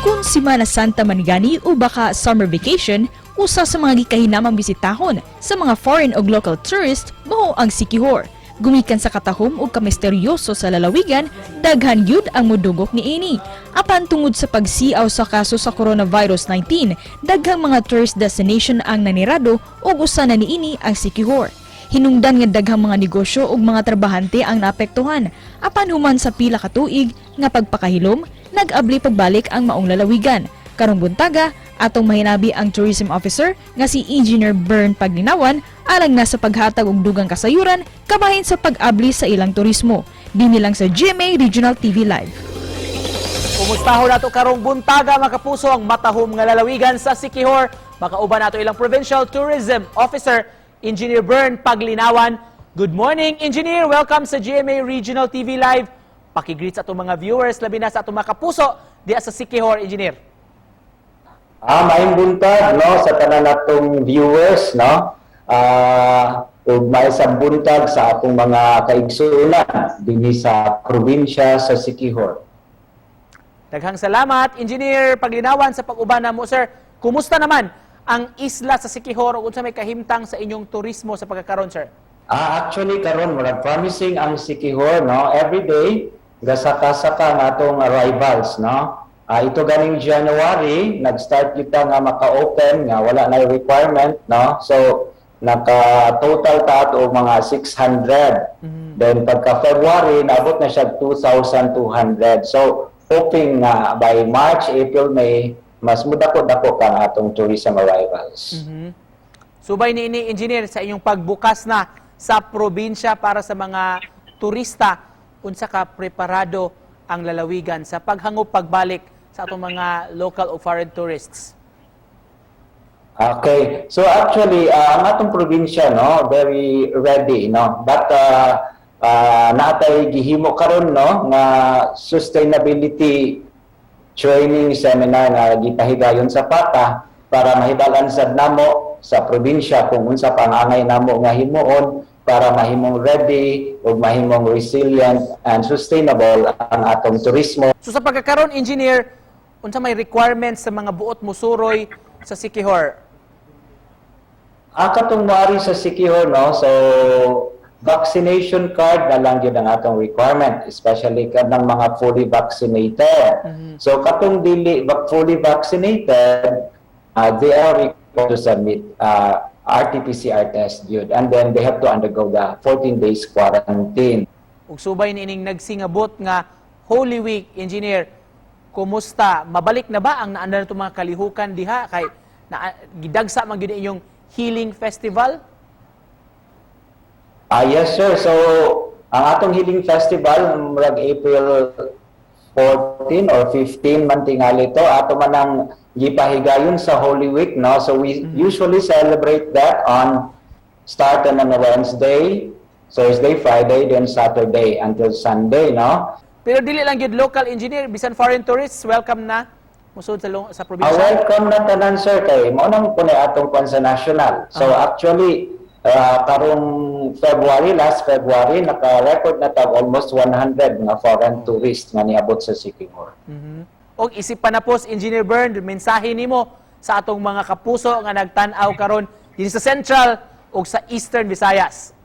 Kung Semana Santa man gani o baka summer vacation, usa sa mga gikahinamang bisitahon sa mga foreign o local tourist mao ang Siquijor. Gumikan sa katahom ug kamisteryoso sa lalawigan, daghan gyud ang modugok niini. Apan tungod sa pagsiaw sa kaso sa coronavirus 19, daghang mga tourist destination ang nanirado ug usa na niini ang Siquijor. Hinungdan nga daghang mga negosyo ug mga trabahante ang naapektuhan. Apan human sa pila ka tuig nga pagpakahilom, nag-abli pagbalik ang maong lalawigan. Karong buntaga, atong mahinabi ang tourism officer nga si Engineer Bern Paglinawan alang na sa paghatag og dugang kasayuran kabahin sa pag-abli sa ilang turismo. Dini lang sa GMA Regional TV Live. Kumustaho nato karong buntaga mga kapuso ang matahom nga lalawigan sa Siquijor. Makauban nato ilang Provincial Tourism Officer Engineer Bern Paglinawan. Good morning, Engineer. Welcome sa GMA Regional TV Live. Pakigreet sa atong mga viewers, labi na sa atong mga kapuso diya sa Siquijor, Engineer. Maayong buntag no sa tanan natong viewers no. Ug may buntag sa atong mga kaigsuonan dinhi sa probinsya sa Siquijor. Daghang salamat, Engineer Paglinawan sa pag-uban namo, sir. Kumusta naman ang isla sa Siquijor ug unsa may kahimtang sa inyong turismo sa pagkakaron, sir? Actually karon murag promising ang Siquijor no. Every day gasaka-saka nga atong arrivals no. Ito ganing January, nag-start kita nga maka-open nga wala na requirement no. So naka-total ta ato mga 600. Then pagka February naabot na siya 2,200. So hoping nga by March, April, May mas mudako-dako kang atong tourism arrivals. Subay ni Engineer sa inyong pagbukas na sa probinsya para sa mga turista, unsa ka preparado ang lalawigan sa paghangop pagbalik sa atong mga local o foreign tourists? Okay. So actually, ang atong probinsya no, very ready no. But naatay gihimo karon no nga sustainability training seminar nga gipahigayon sa PATA para mahibal-an sad namo sa probinsya kung unsa pang angay namo nga himuon para mahimong ready ug mahimong resilient and sustainable ang atong turismo. So sa pagkakaroon, Engineer, unsa may requirements sa mga buot musuroy sa Siquijor? Katong moari sa Siquijor no, so vaccination card na lang yun ang atong requirement, especially kanang mga fully vaccinated. So katong dili fully vaccinated, they are required to submit RT-PCR test yun. And then they have to undergo the 14 days quarantine. Ug subay niining nagsingabot nga Holy Week, Engineer, kumusta? Mabalik na ba ang naandan itong mga kalihukan diha? Kay gidagsa man gyud inyong Healing Festival? Yes sir. So ang atong Healing Festival murag April 14 or 15 man tingali to. Ato man ang gipahigayon sa Holy Week no. So we usually celebrate that on start on a Wednesday, Thursday, Friday, then Saturday until Sunday no. Pero dili lang gyud local, Engineer, bisan foreign tourists welcome na musud sa probinsya. Welcome na tanan sir kay mao nang kunay atong pan sa national. So actually karong February, last February, naka-record na tag almost 100 nga foreign tourists nga niabot sa Siquijor. Og isip pa na po, Engineer Bern, mensahe nimo sa atong mga kapuso nga nagtan-aw karon dinhi sa Central ug sa Eastern Visayas.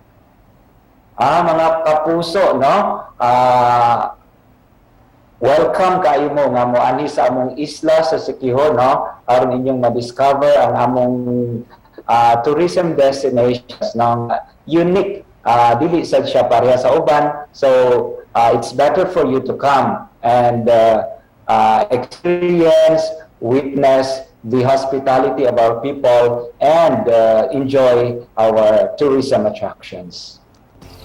Mga kapuso, no? Welcome kayo mo nga moani sa among isla sa Siquijor, no? Aron inyong ma-discover ang among tourism destinations ng unique, dili sad siya pareha sa uban. So it's better for you to come and experience, witness the hospitality of our people and enjoy our tourism attractions.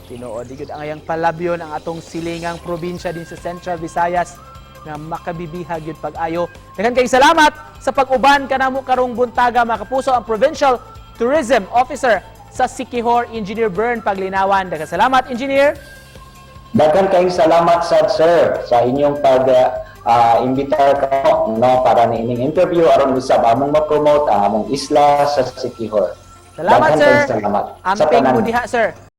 Tinuod digid ang ayang palabyon ang atong silingang probinsya din sa Central Visayas nga makabibihag yun pag-ayo. Daghan kay salamat sa pag-uban kanamo karong buntaga mga kapuso ang Provincial Tourism Officer sa Siquijor, Engineer Bern Paglinawan. Daghan salamat, Engineer. Daghan kayong salamat sir sa inyong pag-imbitar ko no para niining interview aron usab among ma-promote ang among isla sa Siquijor. Salamat, daghan sir. kayong salamat. Amping mo diha, sir.